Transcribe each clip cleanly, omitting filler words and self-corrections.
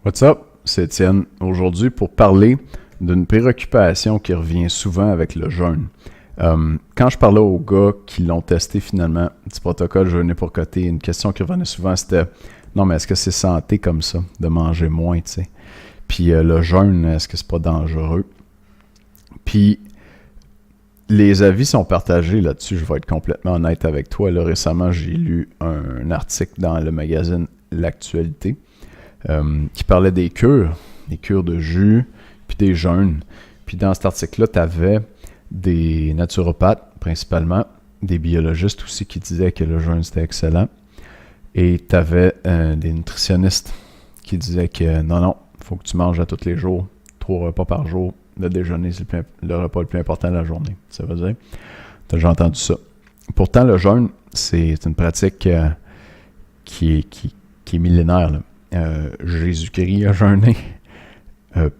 What's up? C'est Étienne. Aujourd'hui, pour parler d'une préoccupation qui revient souvent avec le jeûne. Quand je parlais aux gars qui l'ont testé finalement, petit protocole jeûner pour côté, une question qui revenait souvent, c'était non, mais est-ce que c'est santé comme ça, de manger moins, tu sais? Puis le jeûne, est-ce que c'est pas dangereux? Puis les avis sont partagés là-dessus, je vais être complètement honnête avec toi. Là, récemment, j'ai lu un article dans le magazine L'Actualité qui parlait des cures de jus, puis des jeûnes. Puis dans cet article-là, tu avais des naturopathes, principalement, des biologistes aussi qui disaient que le jeûne, c'était excellent. Et tu avais des nutritionnistes qui disaient que non, il faut que tu manges à tous les jours, 3 repas par jour. Le déjeuner, c'est le repas le plus important de la journée. Ça veut dire, tu as déjà entendu ça. Pourtant, le jeûne, c'est une pratique qui est millénaire, là. Jésus-Christ a jeûné.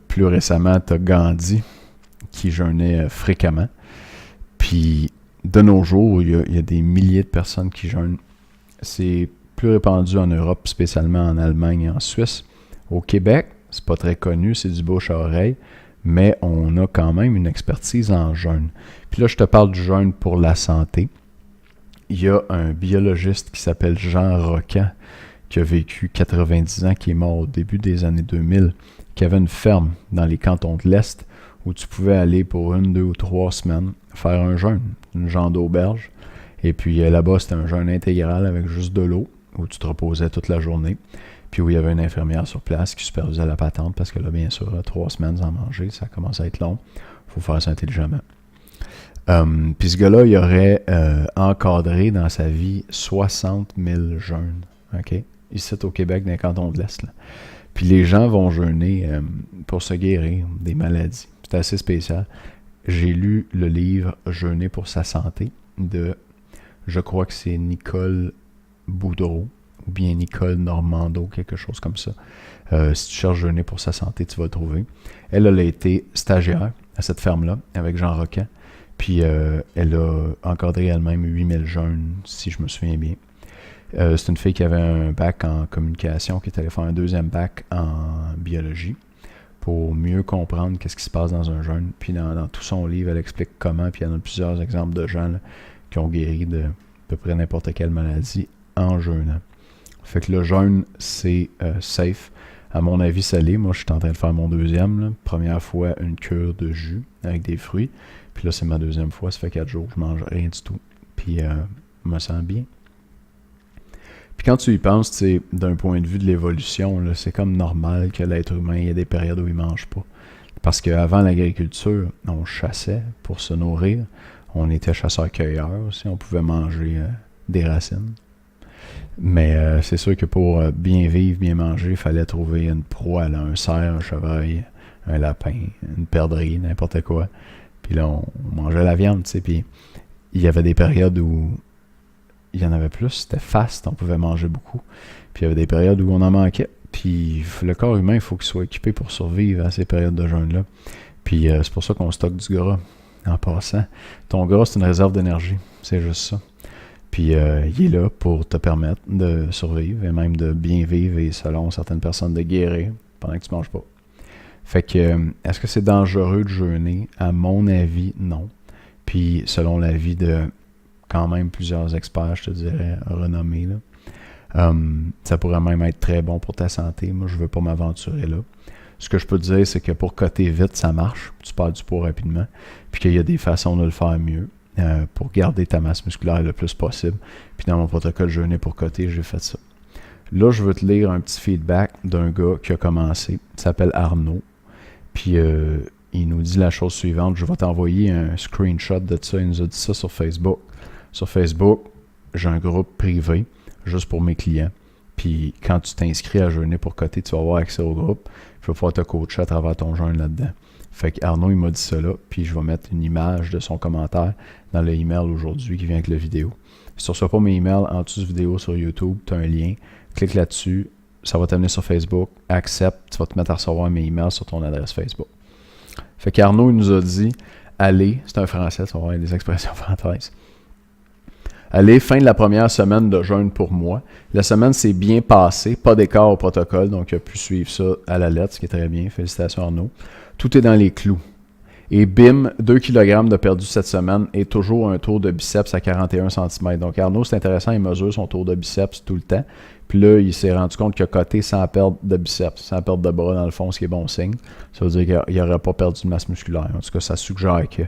Plus récemment, tu as Gandhi qui jeûnait fréquemment. Puis, de nos jours, il y a des milliers de personnes qui jeûnent. C'est plus répandu en Europe, spécialement en Allemagne et en Suisse. Au Québec, c'est pas très connu, c'est du bouche à oreille, mais on a quand même une expertise en jeûne. Puis là, je te parle du jeûne pour la santé. Il y a un biologiste qui s'appelle Jean Rocan, qui a vécu 90 ans, qui est mort au début des années 2000, qui avait une ferme dans les cantons de l'Est où tu pouvais aller pour 1, 2 ou 3 semaines faire un jeûne, une genre d'auberge. Et puis là-bas, c'était un jeûne intégral avec juste de l'eau, où tu te reposais toute la journée. Puis où il y avait une infirmière sur place qui supervisait la patente, parce que là, bien sûr, 3 semaines sans manger, ça commence à être long. Il faut faire ça intelligemment. Puis ce gars-là, il aurait encadré dans sa vie 60 000 jeûnes. OK? Ici au Québec, dans les cantons de l'Est. Là. Puis les gens vont jeûner pour se guérir des maladies. C'est assez spécial. J'ai lu le livre « Jeûner pour sa santé » de, je crois que c'est Nicole Boudreau, ou bien Nicole Normando, quelque chose comme ça. Si tu cherches jeûner pour sa santé, tu vas le trouver. Elle a été stagiaire à cette ferme-là, avec Jean Rocan. Puis elle a encadré elle-même 8000 jeûnes, si je me souviens bien. C'est une fille qui avait un bac en communication, qui est allée faire un deuxième bac en biologie pour mieux comprendre qu'est-ce qui se passe dans un jeûne. Puis dans tout son livre, elle explique comment, puis il y en a plusieurs exemples de gens là, qui ont guéri de à peu près n'importe quelle maladie en jeûnant. Fait que le jeûne, c'est safe. À mon avis, ça l'est. Moi, je suis en train de faire mon deuxième. Là. Première fois, une cure de jus avec des fruits. Puis là, c'est ma deuxième fois. Ça fait 4 jours que je mange rien du tout. Puis, je me sens bien. Puis quand tu y penses, tu sais, d'un point de vue de l'évolution, là, c'est comme normal que l'être humain, il y a des périodes où il ne mange pas. Parce qu'avant l'agriculture, on chassait pour se nourrir. On était chasseurs-cueilleurs aussi. On pouvait manger des racines. Mais c'est sûr que pour bien vivre, bien manger, il fallait trouver une proie, là, un cerf, un chevreuil, un lapin, une perdrix, n'importe quoi. Puis là, on mangeait la viande, tu sais. Puis il y avait des périodes où il y en avait plus, c'était fast, on pouvait manger beaucoup. Puis il y avait des périodes où on en manquait. Puis le corps humain, il faut qu'il soit équipé pour survivre à ces périodes de jeûne-là. Puis c'est pour ça qu'on stocke du gras en passant. Ton gras, c'est une réserve d'énergie, c'est juste ça. Puis il est là pour te permettre de survivre et même de bien vivre et selon certaines personnes de guérir pendant que tu ne manges pas. Fait que, est-ce que c'est dangereux de jeûner? À mon avis, non. Puis selon l'avis de quand même plusieurs experts, je te dirais, renommés, là, ça pourrait même être très bon pour ta santé. Moi, je ne veux pas m'aventurer là. Ce que je peux te dire, c'est que pour coter vite, ça marche. Tu perds du poids rapidement. Puis qu'il y a des façons de le faire mieux. Pour garder ta masse musculaire le plus possible. Puis dans mon protocole jeûner pour coter, j'ai fait ça. Là, je veux te lire un petit feedback d'un gars qui a commencé. Il s'appelle Arnaud. Puis il nous dit la chose suivante. Je vais t'envoyer un screenshot de ça. Il nous a dit ça sur Facebook. Sur Facebook, j'ai un groupe privé juste pour mes clients. Puis quand tu t'inscris à jeûner pour coter, tu vas avoir accès au groupe. Je vais pouvoir te coacher à travers ton jeûne là-dedans. Fait qu'Arnaud, il m'a dit ça là, puis je vais mettre une image de son commentaire dans le email aujourd'hui qui vient avec la vidéo. Si tu ne reçois pas mes emails en dessous de vidéo sur YouTube, tu as un lien, clique là-dessus, ça va t'amener sur Facebook, accepte, tu vas te mettre à recevoir mes emails sur ton adresse Facebook. Fait qu'Arnaud, il nous a dit, allez, c'est un français, tu vas voir des expressions françaises. Allez, fin de la première semaine de jeûne pour moi. La semaine s'est bien passée, pas d'écart au protocole, donc il a pu suivre ça à la lettre, ce qui est très bien. Félicitations Arnaud. Tout est dans les clous. Et bim, 2 kg de perdu cette semaine et toujours un tour de biceps à 41 cm. Donc Arnaud, c'est intéressant, il mesure son tour de biceps tout le temps. Puis là, il s'est rendu compte qu'il a coté sans perdre de biceps, sans perdre de bras dans le fond, ce qui est bon signe. Ça veut dire qu'il n'aurait pas perdu de masse musculaire. En tout cas, ça suggère que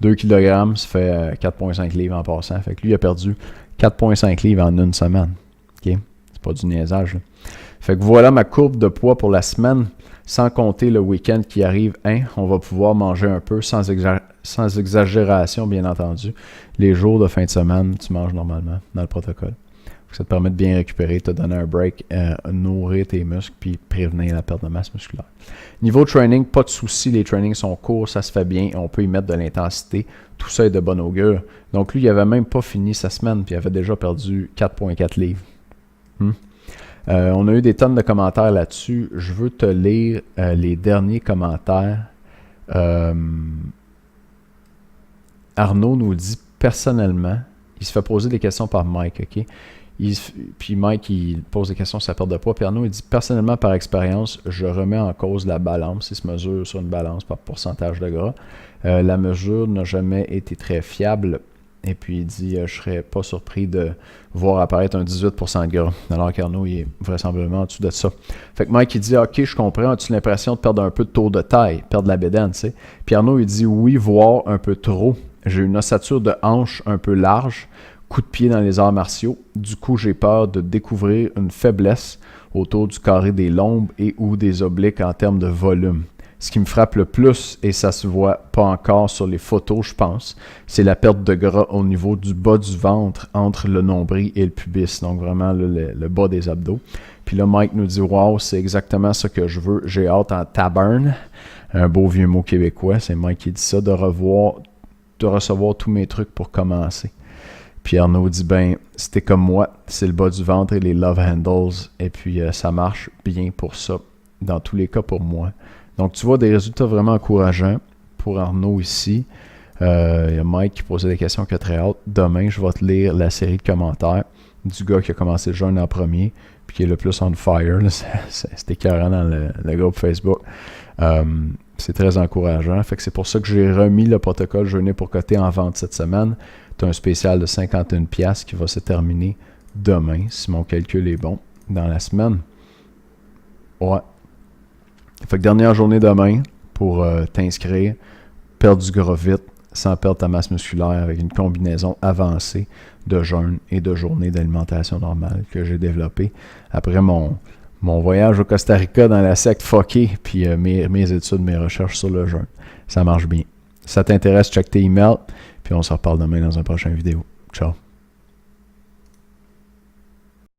2 kg, ça fait 4,5 livres en passant. Fait que lui, il a perdu 4,5 livres en une semaine. OK? C'est pas du niaisage, là. Fait que voilà ma courbe de poids pour la semaine. Sans compter le week-end qui arrive, on va pouvoir manger un peu sans exagération, bien entendu. Les jours de fin de semaine, tu manges normalement dans le protocole. Ça te permet de bien récupérer, te donner un break, nourrir tes muscles, puis prévenir la perte de masse musculaire. Niveau training, pas de souci, les trainings sont courts, ça se fait bien, on peut y mettre de l'intensité. Tout ça est de bonne augure. Donc lui, il n'avait même pas fini sa semaine, puis il avait déjà perdu 4,4 livres. On a eu des tonnes de commentaires là-dessus. Je veux te lire les derniers commentaires. Arnaud nous dit personnellement, il se fait poser des questions par Mike, OK? Puis Mike, il pose des questions sur sa perte de poids. Puis Arnaud, il dit personnellement, par expérience, je remets en cause la balance. Il se mesure sur une balance par pourcentage de gras. La mesure n'a jamais été très fiable. Et puis il dit, je ne serais pas surpris de voir apparaître un 18% de gras. Alors qu'Arnaud, il est vraisemblablement en dessous de ça. Fait que Mike, il dit, OK, je comprends, as-tu l'impression de perdre un peu de tour de taille, perdre la bédaine, tu sais? Puis Arnaud, il dit, oui, voire un peu trop. J'ai une ossature de hanche un peu large, coup de pied dans les arts martiaux. Du coup, j'ai peur de découvrir une faiblesse autour du carré des lombes et ou des obliques en termes de volume. Ce qui me frappe le plus, et ça se voit pas encore sur les photos, je pense, c'est la perte de gras au niveau du bas du ventre, entre le nombril et le pubis. Donc vraiment le bas des abdos. Puis là, Mike nous dit « Wow, c'est exactement ça que je veux. J'ai hâte en tabarne. » Un beau vieux mot québécois. C'est Mike qui dit ça, de recevoir tous mes trucs pour commencer. Puis Arnaud dit « Ben, si t'es comme moi, c'est le bas du ventre et les love handles. Et puis ça marche bien pour ça. Dans tous les cas, pour moi. » Donc, tu vois des résultats vraiment encourageants pour Arnaud ici. Il y a Mike qui posait des questions qui a très hâte. Demain, je vais te lire la série de commentaires du gars qui a commencé le jeûne en premier, puis qui est le plus on fire. C'est écœurant dans le groupe Facebook. C'est très encourageant. Fait que c'est pour ça que j'ai remis le protocole jeûner pour côté en vente cette semaine. Tu as un spécial de 51$ qui va se terminer demain, si mon calcul est bon, dans la semaine. Ouais. Fait que dernière journée demain pour t'inscrire, perdre du gras vite, sans perdre ta masse musculaire avec une combinaison avancée de jeûne et de journée d'alimentation normale que j'ai développée après mon voyage au Costa Rica dans la secte fuckée, puis mes études, mes recherches sur le jeûne. Ça marche bien. Si ça t'intéresse, check tes emails, puis on se reparle demain dans une prochaine vidéo. Ciao!